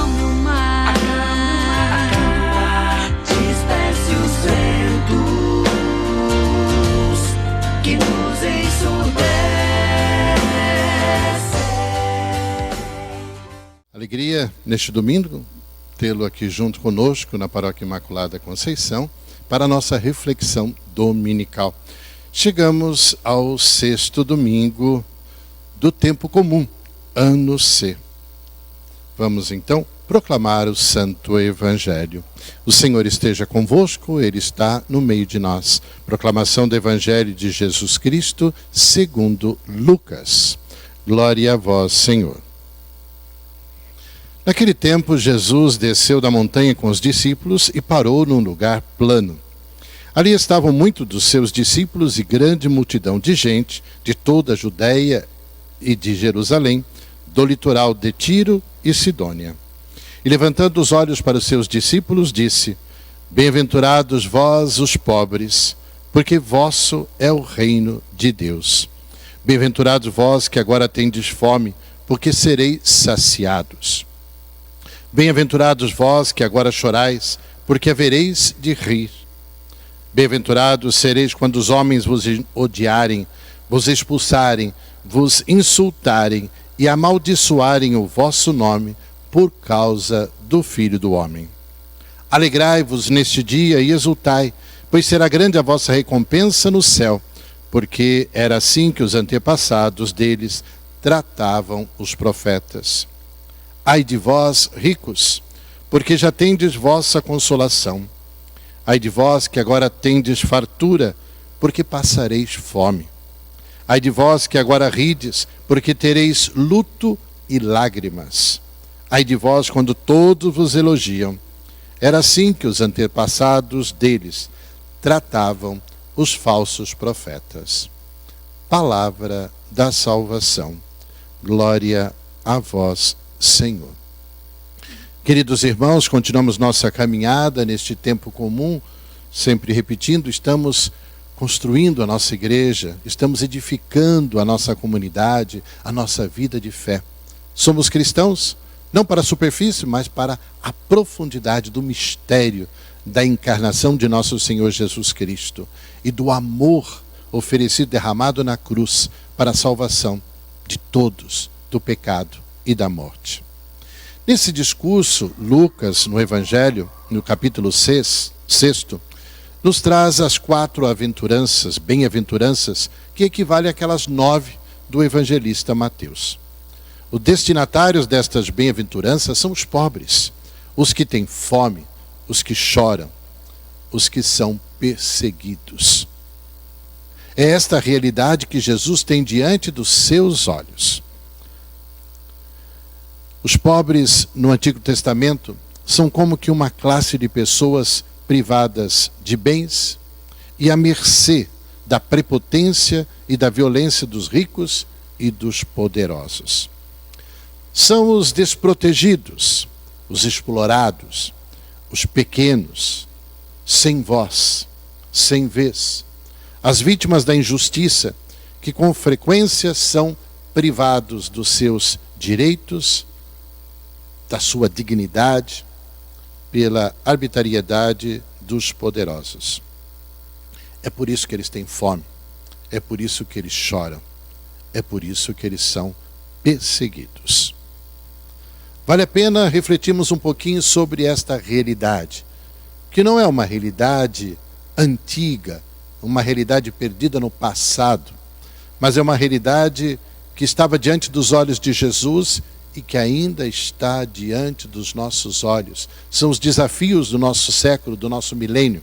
acalme o mar, disperse os ventos que nos ensurdecem. Alegria neste domingo tê-lo aqui junto conosco na Paróquia Imaculada Conceição para a nossa reflexão dominical. Chegamos ao 6º domingo do tempo comum, ano C. Vamos então proclamar o Santo Evangelho. O Senhor esteja convosco, Ele está no meio de nós. Proclamação do Evangelho de Jesus Cristo segundo Lucas. Glória a vós, Senhor. Naquele tempo, Jesus desceu da montanha com os discípulos e parou num lugar plano. Ali estavam muitos dos seus discípulos e grande multidão de gente de toda a Judéia e de Jerusalém, do litoral de Tiro e Sidônia. E levantando os olhos para os seus discípulos, disse: Bem-aventurados vós, os pobres, porque vosso é o reino de Deus. Bem-aventurados vós que agora tendes fome, porque sereis saciados. Bem-aventurados vós que agora chorais, porque havereis de rir. Bem-aventurados sereis quando os homens vos odiarem, vos expulsarem, vos insultarem e amaldiçoarem o vosso nome por causa do Filho do Homem. Alegrai-vos neste dia e exultai, pois será grande a vossa recompensa no céu, porque era assim que os antepassados deles tratavam os profetas. Ai de vós, ricos, porque já tendes vossa consolação. Ai de vós que agora tendes fartura, porque passareis fome. Ai de vós que agora rides, porque tereis luto e lágrimas. Ai de vós quando todos vos elogiam. Era assim que os antepassados deles tratavam os falsos profetas. Palavra da salvação. Glória a vós, Senhor. Queridos irmãos, continuamos nossa caminhada neste tempo comum, sempre repetindo, estamos construindo a nossa igreja, estamos edificando a nossa comunidade, a nossa vida de fé. Somos cristãos, não para a superfície, mas para a profundidade do mistério da encarnação de nosso Senhor Jesus Cristo e do amor oferecido, derramado na cruz para a salvação de todos do pecado e da morte. Nesse discurso, Lucas, no Evangelho, no capítulo 6, nos traz as 4 bem-aventuranças, que equivale àquelas 9 do evangelista Mateus. Os destinatários destas bem-aventuranças são os pobres, os que têm fome, os que choram, os que são perseguidos. É esta realidade que Jesus tem diante dos seus olhos. Os pobres no Antigo Testamento são como que uma classe de pessoas privadas de bens e à mercê da prepotência e da violência dos ricos e dos poderosos. São os desprotegidos, os explorados, os pequenos, sem voz, sem vez, as vítimas da injustiça que com frequência são privados dos seus direitos, da sua dignidade, pela arbitrariedade dos poderosos. É por isso que eles têm fome, é por isso que eles choram, é por isso que eles são perseguidos. Vale a pena refletirmos um pouquinho sobre esta realidade, que não é uma realidade antiga, uma realidade perdida no passado, mas é uma realidade que estava diante dos olhos de Jesus e que ainda está diante dos nossos olhos. São os desafios do nosso século, do nosso milênio.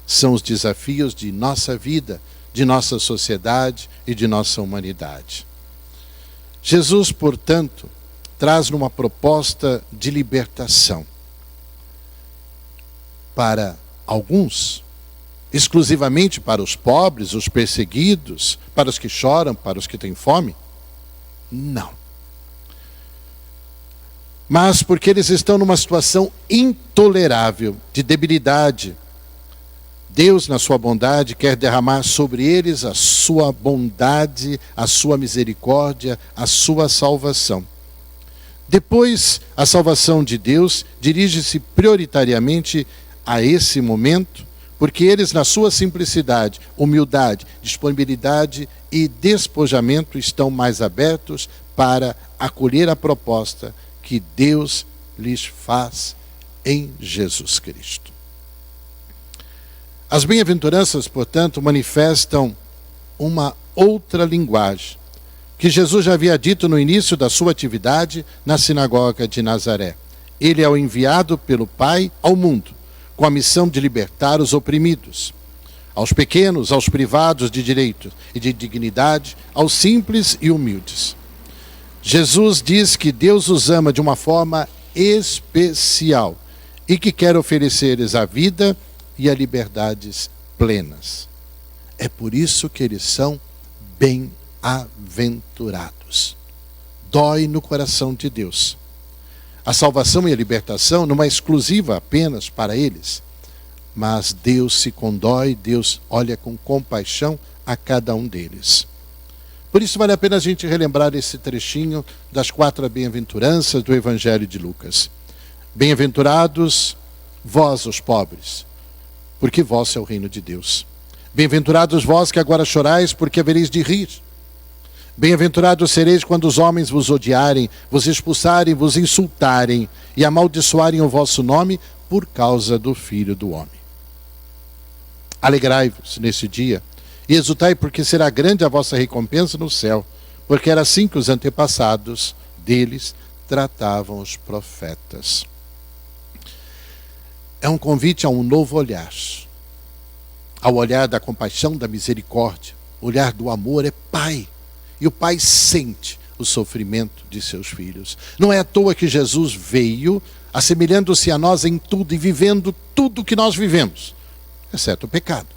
São os desafios de nossa vida, de nossa sociedade e de nossa humanidade. Jesus, portanto, traz uma proposta de libertação para alguns, exclusivamente para os pobres, os perseguidos, para os que choram, para os que têm fome? Não. Mas porque eles estão numa situação intolerável de debilidade, Deus, na sua bondade, quer derramar sobre eles a sua bondade, a sua misericórdia, a sua salvação. Depois, a salvação de Deus dirige-se prioritariamente a esse momento, porque eles, na sua simplicidade, humildade, disponibilidade e despojamento, estão mais abertos para acolher a proposta que Deus lhes faz em Jesus Cristo. As bem-aventuranças, portanto, manifestam uma outra linguagem, que Jesus já havia dito no início da sua atividade na sinagoga de Nazaré. Ele é o enviado pelo Pai ao mundo, com a missão de libertar os oprimidos, aos pequenos, aos privados de direitos e de dignidade, aos simples e humildes. Jesus diz que Deus os ama de uma forma especial e que quer oferecer-lhes a vida e a liberdades plenas. É por isso que eles são bem-aventurados. Dói no coração de Deus. A salvação e a libertação não é exclusiva apenas para eles, mas Deus se condói, Deus olha com compaixão a cada um deles. Por isso vale a pena a gente relembrar esse trechinho das 4 bem-aventuranças do Evangelho de Lucas. Bem-aventurados vós os pobres, porque vosso é o reino de Deus. Bem-aventurados vós que agora chorais, porque havereis de rir. Bem-aventurados sereis quando os homens vos odiarem, vos expulsarem, vos insultarem e amaldiçoarem o vosso nome por causa do Filho do Homem. Alegrai-vos nesse dia e exultai, porque será grande a vossa recompensa no céu, porque era assim que os antepassados deles tratavam os profetas. É um convite a um novo olhar, ao olhar da compaixão, da misericórdia, olhar do amor. É Pai. E o Pai sente o sofrimento de seus filhos. Não é à toa que Jesus veio, assemelhando-se a nós em tudo e vivendo tudo que nós vivemos, exceto o pecado.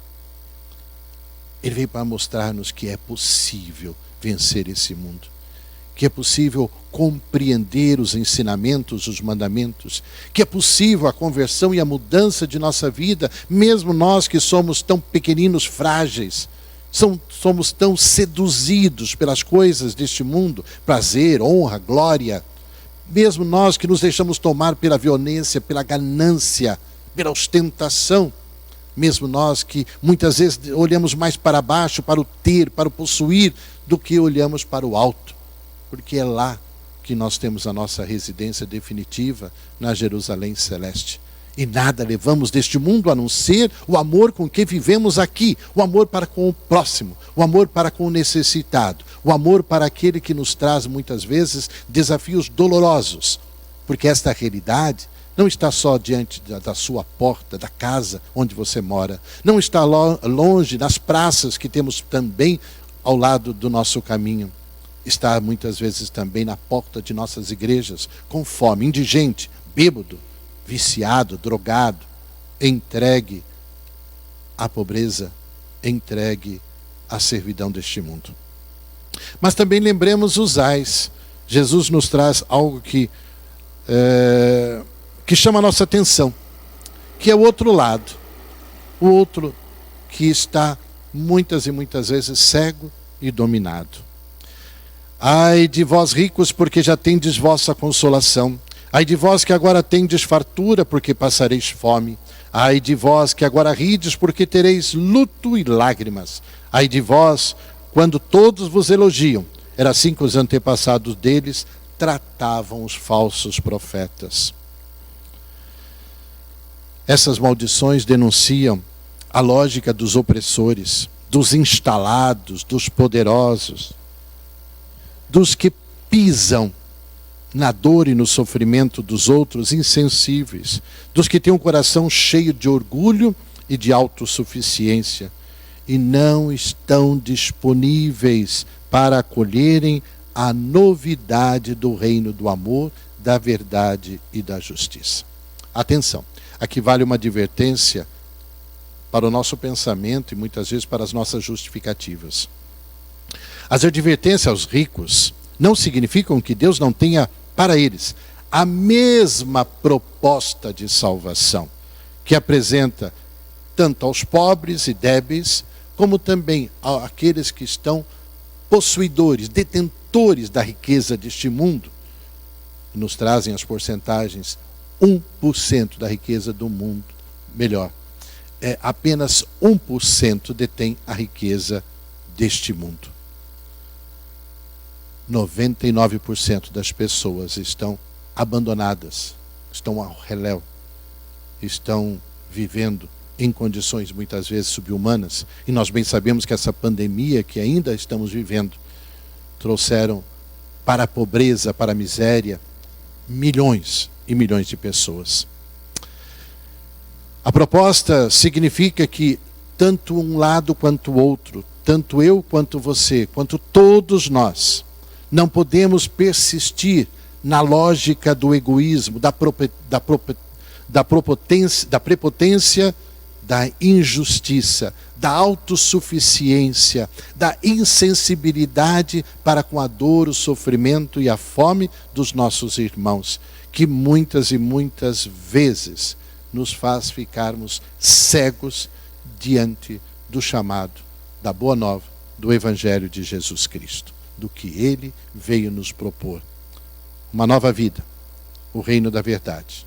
Ele veio para mostrar-nos que é possível vencer esse mundo, que é possível compreender os ensinamentos, os mandamentos, que é possível a conversão e a mudança de nossa vida, mesmo nós que somos tão pequeninos, frágeis, somos tão seduzidos pelas coisas deste mundo, prazer, honra, glória, mesmo nós que nos deixamos tomar pela violência, pela ganância, pela ostentação, mesmo nós que muitas vezes olhamos mais para baixo, para o ter, para o possuir, do que olhamos para o alto, porque é lá que nós temos a nossa residência definitiva, na Jerusalém Celeste. E nada levamos deste mundo a não ser o amor com que vivemos aqui, o amor para com o próximo, o amor para com o necessitado, o amor para aquele que nos traz muitas vezes desafios dolorosos, porque esta realidade não está só diante da sua porta, da casa onde você mora, não está longe nas praças que temos também ao lado do nosso caminho, está muitas vezes também na porta de nossas igrejas, com fome, indigente, bêbado, viciado, drogado, entregue à pobreza, entregue à servidão deste mundo. Mas também lembremos os ais. Jesus nos traz algo que chama a nossa atenção, que é o outro lado, o outro que está muitas e muitas vezes cego e dominado. Ai de vós ricos, porque já tendes vossa consolação. Ai de vós que agora tendes fartura, porque passareis fome. Ai de vós que agora rides, porque tereis luto e lágrimas. Ai de vós, quando todos vos elogiam. Era assim que os antepassados deles tratavam os falsos profetas. Essas maldições denunciam a lógica dos opressores, dos instalados, dos poderosos, dos que pisam na dor e no sofrimento dos outros, insensíveis, dos que têm um coração cheio de orgulho e de autossuficiência e não estão disponíveis para acolherem a novidade do reino do amor, da verdade e da justiça. Atenção, aqui vale uma advertência para o nosso pensamento e muitas vezes para as nossas justificativas. As advertências aos ricos não significam que Deus não tenha para eles a mesma proposta de salvação, que apresenta tanto aos pobres e débeis, como também àqueles que estão possuidores, detentores da riqueza deste mundo, nos trazem as porcentagens, 1% da riqueza do mundo, melhor, apenas 1% detém a riqueza deste mundo. 99% das pessoas estão abandonadas, estão ao reléu, estão vivendo em condições muitas vezes subhumanas, e nós bem sabemos que essa pandemia que ainda estamos vivendo trouxeram para a pobreza, para a miséria, milhões e milhões de pessoas. A proposta significa que tanto um lado quanto o outro, tanto eu quanto você, quanto todos nós, não podemos persistir na lógica do egoísmo, da prepotência, da injustiça, da autossuficiência, da insensibilidade para com a dor, o sofrimento e a fome dos nossos irmãos, que muitas e muitas vezes nos faz ficarmos cegos diante do chamado, da boa nova, do Evangelho de Jesus Cristo, do que Ele veio nos propor. Uma nova vida, o reino da verdade,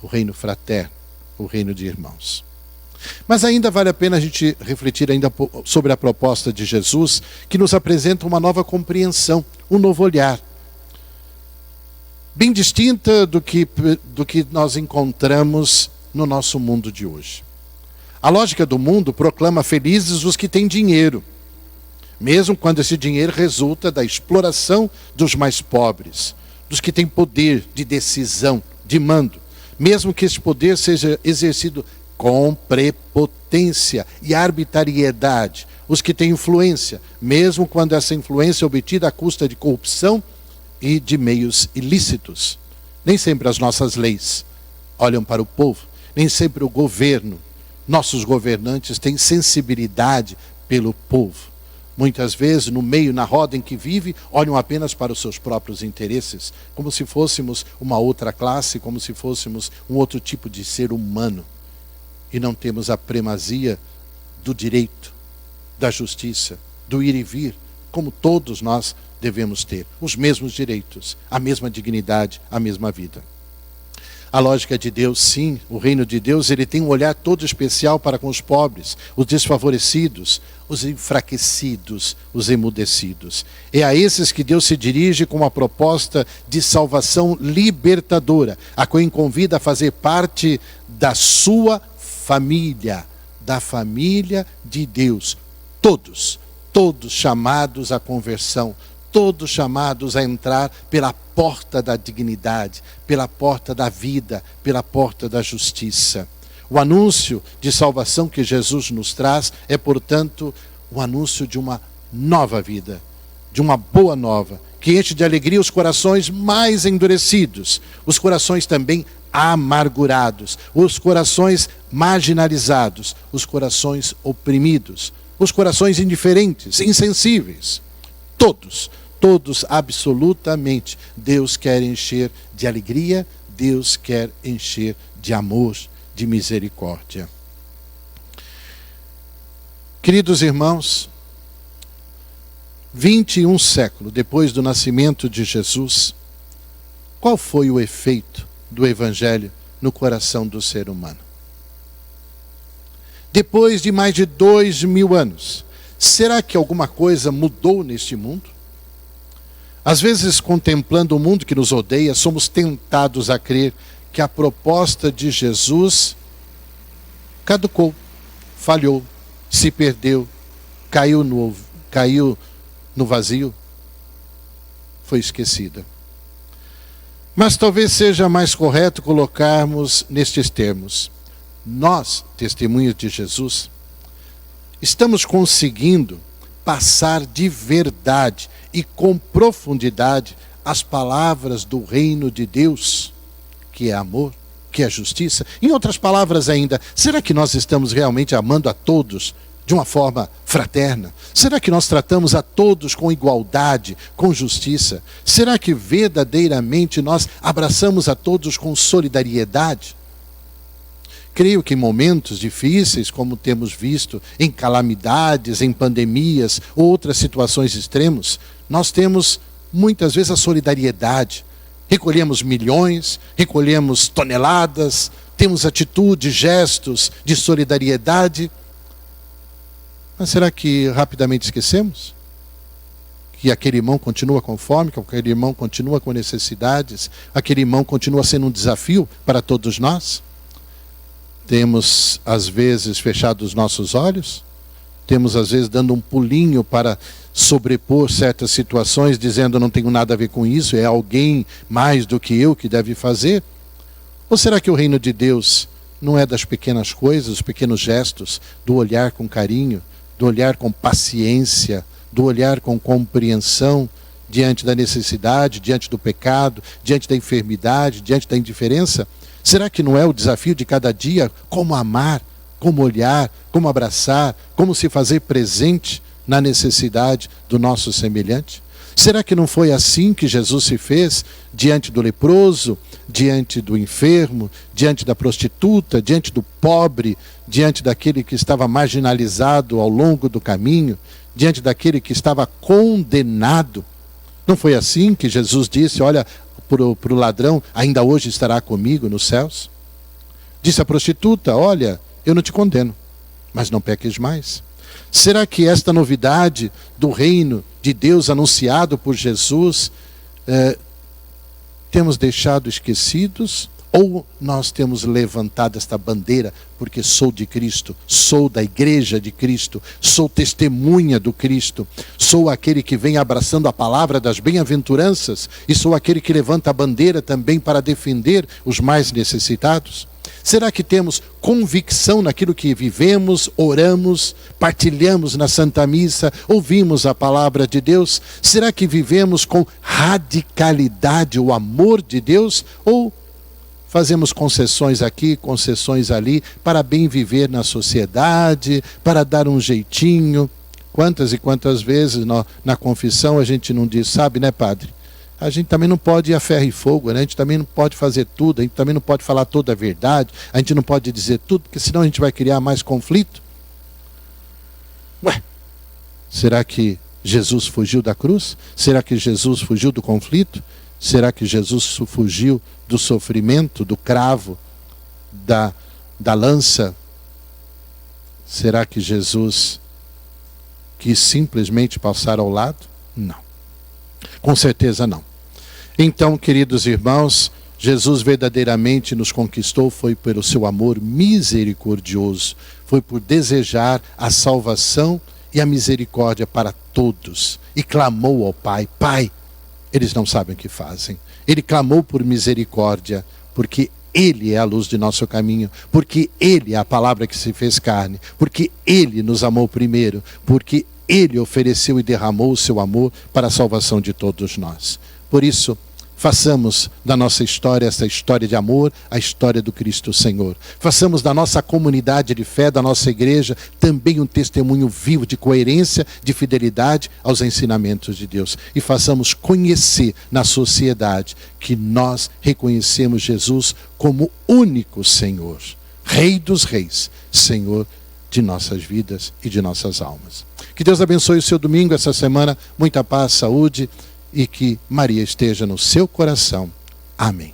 o reino fraterno, o reino de irmãos. Mas ainda vale a pena a gente refletir ainda sobre a proposta de Jesus, que nos apresenta uma nova compreensão, um novo olhar, bem distinta do que nós encontramos no nosso mundo de hoje. A lógica do mundo proclama felizes os que têm dinheiro, mesmo quando esse dinheiro resulta da exploração dos mais pobres, dos que têm poder de decisão, de mando, mesmo que esse poder seja exercido com prepotência e arbitrariedade, os que têm influência, mesmo quando essa influência é obtida à custa de corrupção e de meios ilícitos. Nem sempre as nossas leis olham para o povo, nem sempre o governo, nossos governantes têm sensibilidade pelo povo. Muitas vezes, no meio, na roda em que vive, olham apenas para os seus próprios interesses, como se fôssemos uma outra classe, como se fôssemos um outro tipo de ser humano. E não temos a primazia do direito, da justiça, do ir e vir, como todos nós devemos ter. Os mesmos direitos, a mesma dignidade, a mesma vida. A lógica de Deus, sim, o reino de Deus, ele tem um olhar todo especial para com os pobres, os desfavorecidos, os enfraquecidos, os emudecidos. É a esses que Deus se dirige com uma proposta de salvação libertadora, a quem convida a fazer parte da sua família, da família de Deus. Todos chamados à conversão, todos chamados a entrar pela porta da dignidade, pela porta da vida, pela porta da justiça. O anúncio de salvação que Jesus nos traz é, portanto, o anúncio de uma nova vida, de uma boa nova, que enche de alegria os corações mais endurecidos, os corações também amargurados, os corações marginalizados, os corações oprimidos, os corações indiferentes, insensíveis. Todos absolutamente, Deus quer encher de alegria, Deus quer encher de amor, de misericórdia. Queridos irmãos, 21 séculos depois do nascimento de Jesus, qual foi o efeito do Evangelho no coração do ser humano? Depois de mais de 2000 anos, será que alguma coisa mudou neste mundo? Às vezes, contemplando o mundo que nos odeia, somos tentados a crer que a proposta de Jesus caducou, falhou, se perdeu, caiu no vazio, foi esquecida. Mas talvez seja mais correto colocarmos nestes termos: nós, testemunhas de Jesus, estamos conseguindo passar de verdade e com profundidade as palavras do reino de Deus, que é amor, que é justiça. Em outras palavras ainda, será que nós estamos realmente amando a todos de uma forma fraterna? Será que nós tratamos a todos com igualdade, com justiça? Será que verdadeiramente nós abraçamos a todos com solidariedade? Creio que em momentos difíceis, como temos visto, em calamidades, em pandemias, ou outras situações extremas, nós temos muitas vezes a solidariedade recolhemos milhões, recolhemos toneladas, temos atitudes, gestos de solidariedade. Mas será que rapidamente esquecemos? Que aquele irmão continua com fome, que aquele irmão continua com necessidades, aquele irmão continua sendo um desafio para todos nós? Temos, às vezes, fechado os nossos olhos? Temos, às vezes, dando um pulinho para sobrepor certas situações, dizendo não tenho nada a ver com isso, é alguém mais do que eu que deve fazer? Ou será que o reino de Deus não é das pequenas coisas, dos pequenos gestos, do olhar com carinho, do olhar com paciência, do olhar com compreensão diante da necessidade, diante do pecado, diante da enfermidade, diante da indiferença? Será que não é o desafio de cada dia como amar, como olhar, como abraçar, como se fazer presente na necessidade do nosso semelhante? Será que não foi assim que Jesus se fez diante do leproso, diante do enfermo, diante da prostituta, diante do pobre, diante daquele que estava marginalizado ao longo do caminho, diante daquele que estava condenado? Não foi assim que Jesus disse, olha, para o ladrão, ainda hoje estará comigo nos céus? Disse a prostituta, olha, eu não te condeno, mas não peques mais. Será que esta novidade do reino de Deus anunciado por Jesus, temos deixado esquecidos? Ou nós temos levantado esta bandeira, porque sou de Cristo, sou da igreja de Cristo, sou testemunha do Cristo, sou aquele que vem abraçando a palavra das bem-aventuranças, e sou aquele que levanta a bandeira também para defender os mais necessitados? Será que temos convicção naquilo que vivemos, oramos, partilhamos na Santa Missa, ouvimos a palavra de Deus? Será que vivemos com radicalidade o amor de Deus? Ou fazemos concessões aqui, concessões ali, para bem viver na sociedade, para dar um jeitinho? Quantas e quantas vezes na confissão a gente não diz, sabe, né, padre? A gente também não pode ir a ferro e fogo, né? A gente também não pode fazer tudo, a gente também não pode falar toda a verdade, a gente não pode dizer tudo, porque senão a gente vai criar mais conflito. Ué, será que Jesus fugiu da cruz? Será que Jesus fugiu do conflito? Será que Jesus fugiu do sofrimento, do cravo, da lança? Será que Jesus quis simplesmente passar ao lado? Não. Com certeza não. Então, queridos irmãos, Jesus verdadeiramente nos conquistou, foi pelo seu amor misericordioso, foi por desejar a salvação e a misericórdia para todos. E clamou ao Pai, Pai, eles não sabem o que fazem. Ele clamou por misericórdia, porque Ele é a luz de nosso caminho, porque Ele é a palavra que se fez carne, porque Ele nos amou primeiro, porque Ele ofereceu e derramou o seu amor para a salvação de todos nós. Por isso, façamos da nossa história, essa história de amor, a história do Cristo Senhor. Façamos da nossa comunidade de fé, da nossa igreja, também um testemunho vivo de coerência, de fidelidade aos ensinamentos de Deus. E façamos conhecer na sociedade que nós reconhecemos Jesus como único Senhor, Rei dos Reis, Senhor de nossas vidas e de nossas almas. Que Deus abençoe o seu domingo, essa semana, muita paz, saúde, e que Maria esteja no seu coração. Amém.